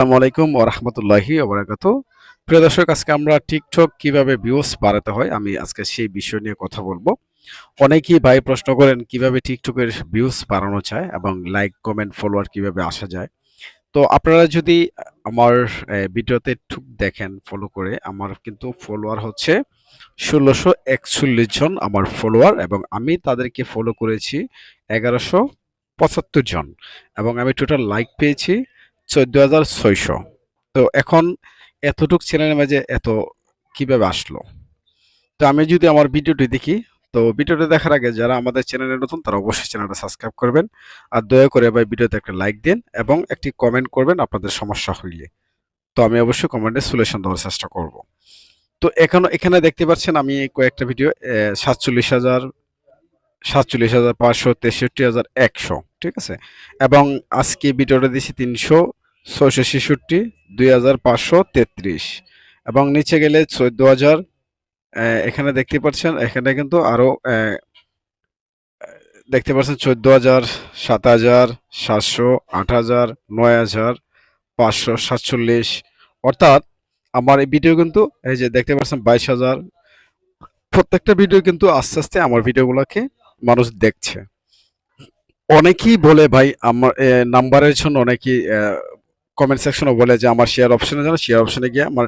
আসসালামু আলাইকুম ওয়া রাহমাতুল্লাহি ওয়া বারাকাতুহু। প্রিয় দর্শক, আজকে আমরা টিকটক কিভাবে ভিউজ বাড়াতে হয় আমি আজকে সেই বিষয় নিয়ে কথা বলবো। অনেকেই ভাই প্রশ্ন করেন কিভাবে টিকটকের ভিউজ বাড়ানো যায় এবং লাইক, কমেন্ট, ফলোয়ার কিভাবে আসা যায়। তো আপনারা যদি আমার ভিডিওতে ঠুক দেখেন ফলো করে, আমার কিন্তু ফলোয়ার হচ্ছে ১৬৪১ জন আমার ফলোয়ার, এবং আমি তাদেরকে ফলো করেছি ১১৭৫ জন, এবং আমি টোটাল লাইক পেয়েছি ১৪,৬০০। তো এখন এতটুক চ্যানেলের মাঝে এত কিভাবে আসলো? তো আমি যদি আমার ভিডিওটি দেখি, তো ভিডিওটি দেখার আগে যারা আমাদের চ্যানেলে নতুন তারা অবশ্যই চ্যানেলটা সাবস্ক্রাইব করবেন। আর দয়া করে ভাই ভিডিওতে একটা লাইক দিন এবং একটি কমেন্ট করবেন আপনাদের সমস্যা হইলে। তো আমি অবশ্যই কমেন্টে সলিউশন দেওয়ার চেষ্টা করব। তো এখানে দেখতে পাচ্ছেন আমি কয়েকটা ভিডিও ৪৭,০০০, ৪৭,৫০০, ৬৩,১০০, ঠিক আছে? এবং আজকে ভিডিওটা দিয়েছি ৩৬৬, ২,৫৩৩, এবং নিচে গেলে ১৪,০০০। এখানে দেখতে পাচ্ছেন, এখানে কিন্তু আরো দেখতে পাচ্ছেন ১৪,০০০, ৭,০০০, ৭০০, ৮,০০০, ৯,০০০, ৫০০, ৪৭। অর্থাৎ আমার এই ভিডিও কিন্তু এই যে দেখতে পাচ্ছেন ২২,০০০। প্রত্যেকটা ভিডিও কিন্তু আস্তে আস্তে আমার ভিডিওগুলোকে মানুষ দেখছে। অনেকেই বলে ভাই আমার নাম্বারের জন্য অনেকেই কমেন্ট সেকশনে বলে যে আমার শেয়ার অপশনে যান, শেয়ার অপশনে গিয়ে আমার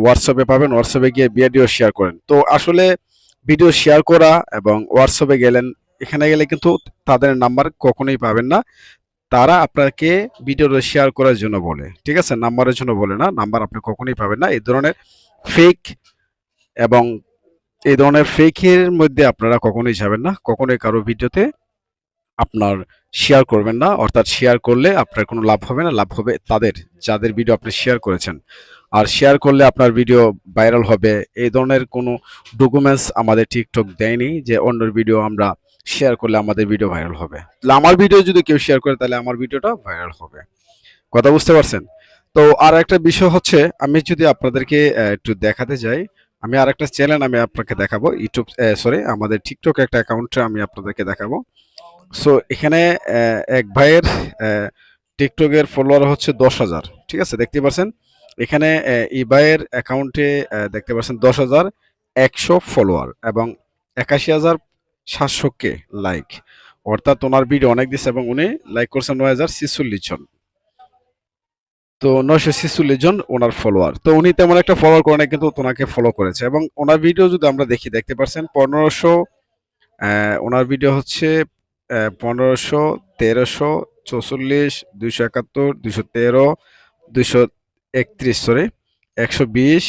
হোয়াটসঅ্যাপে পাবেন, হোয়াটসঅ্যাপে গিয়ে ভিডিও শেয়ার করেন। তো আসলে ভিডিও শেয়ার করা এবং হোয়াটসঅ্যাপে গেলেন, এখানে গেলে কিন্তু তাদের নাম্বার কখনোই পাবেন না। তারা আপনাকে ভিডিওটা শেয়ার করার জন্য বলে, ঠিক আছে? নাম্বারের জন্য বলে না, নাম্বার আপনি কখনোই পাবেন না। এই ধরনের ফেক এবং এই ধরনের ফেকের মধ্যে আপনারা কখনোই যাবেন না, কখনোই কারো ভিডিওতে আপনার শেয়ার করবেন না। অর্থাৎ শেয়ার করলে আপনার কোনো লাভ হবে না, লাভ হবে তাদের যাদের ভিডিও আপনি শেয়ার করেছেন। আর শেয়ার করলে আপনার ভিডিও ভাইরাল হবে, এই ধরনের কোনো ডকুমেন্টস আমাদের টিকটক দেয়নি যে অন্যের ভিডিও আমরা শেয়ার করলে আমাদের ভিডিও ভাইরাল হবে। তাহলে আমার ভিডিও যদি কেউ শেয়ার করে তাহলে আমার ভিডিওটা ভাইরাল হবে। কথা বুঝতে পারছেন? তো আর একটা বিষয় হচ্ছে, আমি যদি আপনাদেরকে একটু দেখাতে যাই, আমি আর একটা চ্যানেল আমি আপনাকে দেখাবো, ইউটিউব সরি আমাদের টিকটক একটা অ্যাকাউন্টে আমি আপনাদেরকে দেখাবো। সো এখানে এক ভাইয়ের টিকটকের ফলোয়ার হচ্ছে ১০,০০০, ঠিক আছে? দেখতে পাচ্ছেন এখানে এই ভাইয়ের অ্যাকাউন্টে দেখতে পাচ্ছেন ১০,১০০ ফলোয়ার এবং ৮১,৭০০ কে লাইক। অর্থাৎ ওনার ভিডিও অনেক দিচ্ছে এবং উনি লাইক করছেন ৯,০৪৬ জন। তো ৯৪৬ জন ওনার ফলোয়ার। তো উনি তেমন একটা ফলোয়ার করে নাই, কিন্তু ওনাকে ফলো করেছে, এবং ওনার ভিডিও যদি আমরা দেখি দেখতে পাচ্ছেন ১৫০০। ওনার ভিডিও হচ্ছে ১৫০০, ১৩০০, ৪৪, ২৭১, ২১৩, ২৩১, সরি ১২০,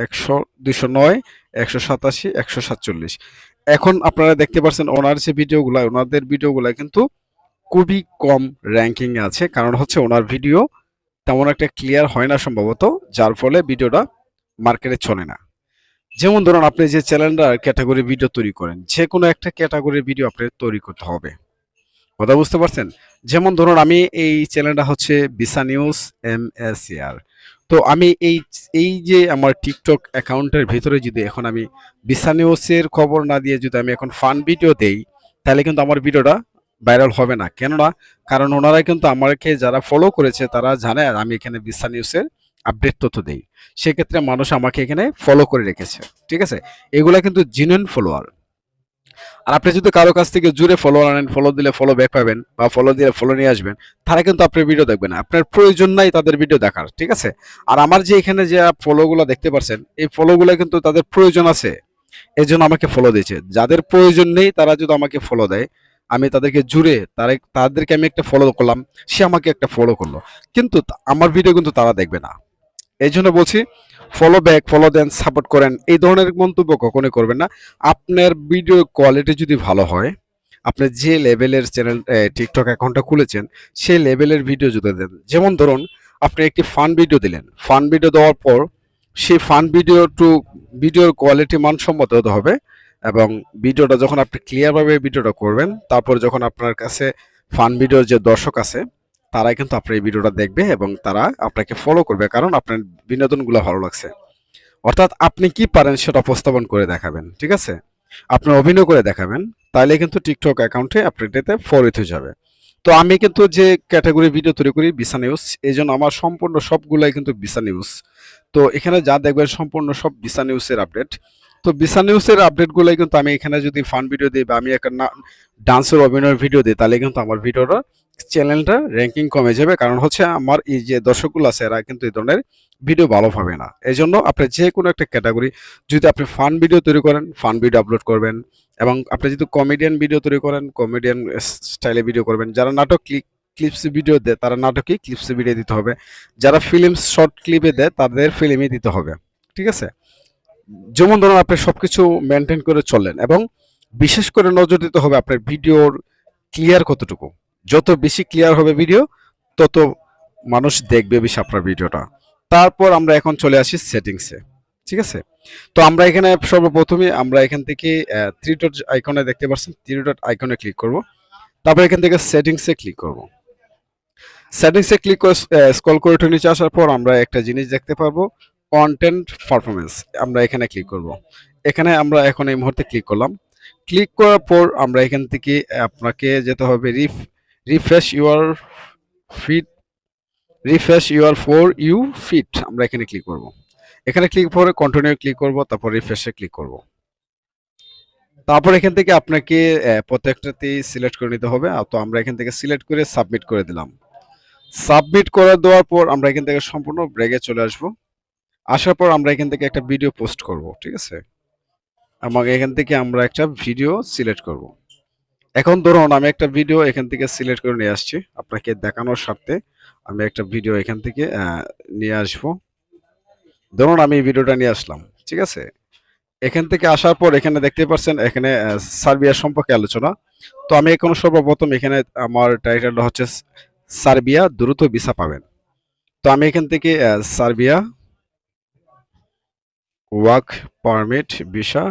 ১০০, ২০৯, ১৮৭, ১৪৭। এখন আপনারা দেখতে পাচ্ছেন ওনার যে ভিডিওগুলা, ওনাদের ভিডিওগুলা কিন্তু খুবই কম র্যাঙ্কিং এ আছে। কারণ হচ্ছে ওনার ভিডিও তেমন একটা ক্লিয়ার হয় না সম্ভবত, যার ফলে ভিডিওটা মার্কেটে চলে না। যেমন ধরুন আপনি যে চ্যানেলটার ক্যাটাগরি ভিডিও তৈরি করেন, যে কোনো একটা ক্যাটাগরির ভিডিও আপনার তৈরি করতে হবে। কথা বুঝতে পারছেন? যেমন ধরুন আমি এই চ্যানেলটা হচ্ছে বিসা নিউজ MSAR। তো আমি এই যে আমার টিকটক অ্যাকাউন্টের ভিতরে যদি এখন আমি বিসা নিউজের খবর না দিয়ে যদি আমি এখন ফান ভিডিও দেই, তাহলে কিন্তু আমার ভিডিওটা ভাইরাল হবে না। কেননা কারণ ওনারা কিন্তু আমাকে যারা ফলো করেছে তারা জানে আর আমি এখানে বিসা নিউজের আপডেট তথ্য দেই। সেক্ষেত্রে মানুষ আমাকে এখানে ফলো করে রেখেছে। ঠিক আছে? এগুলা কিন্তু জেনুইন ফলোয়ার। আর আপনি যদি কারো কাছ থেকে জুড়ে ফলো আনেন, ফলো দিলে ফলো ব্যাক পাবেন বা ফলো দিলে ফলো নিয়ে আসবেন, তারা কিন্তু আপনার ভিডিও দেখবে না। আপনার প্রয়োজন নাই তাদের ভিডিও দেখার, ঠিক আছে? আর আমার যে এখানে যে ফলোগুলো দেখতে পাচ্ছেন, এই ফলোগুলো কিন্তু তাদের প্রয়োজন আছে, এজন্য আমাকে ফলো দিয়েছে। যাদের প্রয়োজন নেই তারা যদি আমাকে ফলো দেয়, আমি তাদেরকে জুড়ে তাদেরকে আমি একটা ফলো করলাম, সে আমাকে একটা ফলো করলো, কিন্তু আমার ভিডিও কিন্তু তারা দেখবে না। এই জন্য বলছি ফলো ব্যাক, ফলো দেন, সাপোর্ট করেন, এই ধরনের মন্তব্য কখনোই করবেন না। আপনার ভিডিও কোয়ালিটি যদি ভালো হয়, আপনি যে লেভেলের চ্যানেল টিকটক অ্যাকাউন্টটা খুলেছেন সেই লেভেলের ভিডিও যদি দেন, যেমন ধরুন আপনি একটি ফান ভিডিও দিলেন, ফান ভিডিও দেওয়ার পর সেই ফান ভিডিওর কোয়ালিটি মানসম্মত হতে হবে, এবং ভিডিওটা যখন আপনি ক্লিয়ারভাবে ভিডিওটা করবেন, তারপর যখন আপনার কাছে ফান ভিডিওর যে দর্শক আছে তারাই কিন্তু আপনার এই ভিডিওটা দেখবে এবং তারা আপনাকে ফলো করবে, কারণ আপনার বিনোদনগুলো ভালো লাগছে। অর্থাৎ আপনি কি পারেন সেটা উপস্থাপন করে দেখাবেন, ঠিক আছে? আপনি অভিনয় করে দেখাবেন, তাইলে কিন্তু টিকটক অ্যাকাউন্টে আপনার এটাতে ফরিত হয়ে যাবে। তো আমি কিন্তু যে ক্যাটাগরি ভিডিও তৈরি করি ভিসা নিউজ, এই জন্য আমার সম্পূর্ণ সবগুলাই কিন্তু ভিসা নিউজ। তো এখানে যা দেখবেন সম্পূর্ণ সব ভিসা নিউজের আপডেট। তো ভিসা নিউজের আপডেটগুলোই কিন্তু আমি এখানে যদি ফান ভিডিও দিই বা আমি একটা ডান্সের অভিনয়ের ভিডিও দিই, তাহলে কিন্তু আমার ভিডিওটা চ্যানেলটা র্যাঙ্কিং কমে যাবে। কারণ হচ্ছে আমার এই যে দর্শকগুলো আছে এরা কিন্তু এই ধরনের ভিডিও ভালো পাবে না। এই জন্য আপনি যে কোনো একটা ক্যাটাগরি, যদি আপনি ফান ভিডিও তৈরি করেন ফান ভিডিও আপলোড করবেন, এবং আপনি যদি কমেডিয়ান ভিডিও তৈরি করেন কমেডিয়ান স্টাইলে ভিডিও করবেন। যারা নাটক ক্লিপস ভিডিও দেয় তারা নাটকই ক্লিপস ভিডিও দিতে হবে। যারা ফিল্ম শর্ট ক্লিপে দেয় তাদের ফিল্মই দিতে হবে। ঠিক আছে? যেমন ধরুন আপনি সবকিছু মেনটেন করে চললেন, এবং বিশেষ করে নজর দিতে হবে আপনার ভিডিওর ক্লিয়ার কতটুকু। যত বেশি ক্লিয়ার হবে ভিডিও, তত মানুষ দেখবে বেশি আপনার ভিডিওটা। তারপর আমরা এখন চলে আসি সেটিংসে। ঠিক আছে? তো আমরা এখানে সর্বপ্রথমে আমরা এখান থেকে থ্রি ডট আইকনে দেখতে পাচ্ছেন, থ্রি ডট আইকনে ক্লিক করব। তারপর এখান থেকে সেটিংসে ক্লিক করব। সেটিংসে ক্লিক করে স্ক্রল করে একটু নিচে আসার পর আমরা একটা জিনিস দেখতে পারবো, কন্টেন্ট পারফরমেন্স। আমরা এখানে ক্লিক করব। এখানে আমরা এখন এই মুহূর্তে ক্লিক করলাম। ক্লিক করার পর আমরা এখান থেকে আপনাকে যেতে হবে refresh your feed, refresh your for you feed. আমরা এখানে ক্লিক করব। এখানে ক্লিক করে কন্টিনিউ ক্লিক করব, তারপর রিফ্রেশে ক্লিক করব। তারপর এখান থেকে আপনাকে প্রত্যেকটাতেই সিলেক্ট করে নিতে হবে। তো আমরা এখান থেকে সিলেক্ট করে সাবমিট করে দিলাম। সাবমিট করে দেওয়ার পর আমরা এখান থেকে সম্পূর্ণ ব্রেকে চলে আসব। আসার পর আমরা এখান থেকে একটা ভিডিও পোস্ট করব। ঠিক আছে? এবং এখান থেকে আমরা একটা ভিডিও সিলেক্ট করব। এখন ধরুন আমি একটা ভিডিও এখান থেকে সিলেক্ট করে নিয়ে আসছি আপনাকে দেখানোর স্বার্থে। আমি একটা ভিডিও এখান থেকে নিয়ে আসব। ধরুন আমি এই ভিডিওটা নিয়ে আসলাম। ঠিক আছে? এখান থেকে আসার পর এখানে দেখতে পাচ্ছেন এখানে সার্বিয়া সম্পর্কে আলোচনা। তো আমি এখন সর্বপ্রথম এখানে আমার টাইটেলটা হচ্ছে সার্বিয়া দ্রুত ভিসা পাবেন। তো আমি এখান থেকে Serbia work permit visa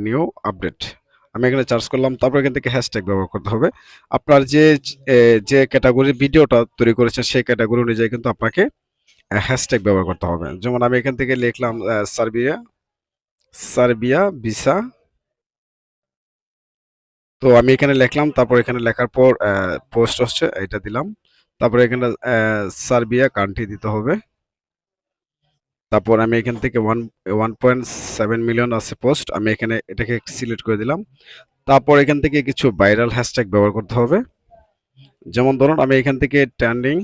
new update আমি এখানে চার্জ করলাম। তারপর এখান থেকে হ্যাশট্যাগ ব্যবহার করতে হবে। আপনার যে ক্যাটাগরির ভিডিওটা তৈরি করেছেন সেই ক্যাটাগরি অনুযায়ী কিন্তু আপনাকে হ্যাশট্যাগ ব্যবহার করতে হবে। যেমন আমি এখান থেকে লিখলাম সার্বিয়া সার্বিয়া ভিসা। তো আমি এখানে লিখলাম, তারপর এখানে লেখার পর পোস্ট হচ্ছে এটা দিলাম। তারপর এখানে সার্বিয়া কান্ট্রি দিতে হবে। তারপর আমি এখান থেকে 1.7 মিলিয়ন আছে পোস্ট, আমি এখানে এটাকে সিলেক্ট করে দিলাম। তারপর এখান থেকে কিছু ভাইরাল হ্যাশট্যাগ ব্যবহার করতে হবে। যেমন ধরুন আমি এখান থেকে ট্রেন্ডিং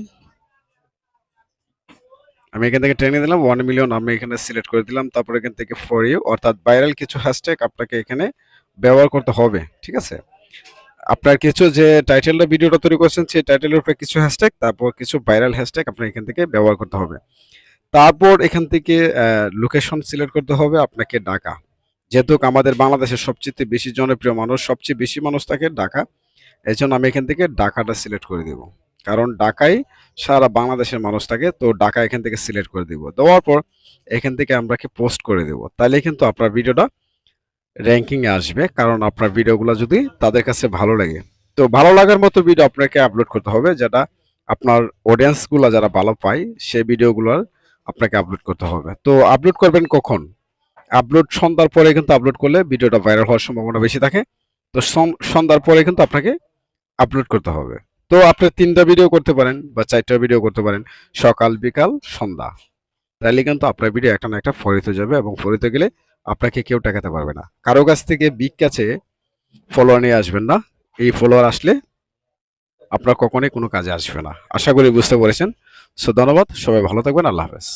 দিলাম 1 মিলিয়ন, আমি এখানে সিলেক্ট করে দিলাম। তারপর এখান থেকে ফর ইউ, অর্থাৎ ভাইরাল কিছু হ্যাশট্যাগ আপনাকে এখানে ব্যবহার করতে হবে। ঠিক আছে? আপনার কিছু যে টাইটেলটা ভিডিওটা তৈরি করছেন সেই টাইটেলের উপরে কিছু হ্যাশট্যাগ, তারপর কিছু ভাইরাল হ্যাশট্যাগ আপনার এখান থেকে ব্যবহার করতে হবে। তারপর এখান থেকে লোকেশন সিলেক্ট করতে হবে আপনাকে ঢাকা। যেহেতু আমাদের বাংলাদেশের সবচেয়ে বেশি জনপ্রিয় মানুষ, সবচেয়ে বেশি মানুষ থাকে ঢাকা, এই জন্য আমি এখান থেকে ঢাকাটা সিলেক্ট করে দিব। কারণ ঢাকায় সারা বাংলাদেশের মানুষ থাকে, তো ঢাকা এখান থেকে সিলেক্ট করে দিব। দেওয়ার পর এখান থেকে আমরা পোস্ট করে দেব। তাহলে কিন্তু আপনার ভিডিওটা র্যাঙ্কিং এ আসবে, কারণ আপনার ভিডিওগুলো যদি তাদের কাছে ভালো লাগে। তো ভালো লাগার মতো ভিডিও আপনাকে আপলোড করতে হবে, যেটা আপনার অডিয়েন্স গুলা যারা ভালো পায় সেই ভিডিওগুলো আপনাকে আপলোড করতে হবে। তো আপলোড করবেন কখন? আপলোড সন্ধ্যার পরে কিন্তু আপলোড করলে ভিডিওটা ভাইরাল হওয়ার সম্ভাবনা বেশি থাকে। তো সন্ধ্যার পরে কিন্তু আপনাকে আপলোড করতে হবে। তো আপনি 3টা ভিডিও করতে পারেন বা 4টা ভিডিও করতে পারেন, সকাল বিকাল সন্ধ্যা। তাইলে কিন্তু আপনার ভিডিও একটা না একটা ফরিত হয়ে যাবে, এবং ফরিত গেলে আপনাকে কেউ টাকাতে পারবে না। কারো কাছ থেকে বিগ কাছে ফলোয়ার নিয়ে আসবেন না। এই ফলোয়ার আসলে আপনার কখনোই কোনো কাজে আসবে না। আশা করি বুঝতে পেরেছেন। সো ধন্যবাদ, সবাই ভালো থাকবেন। আল্লাহ হাফেজ।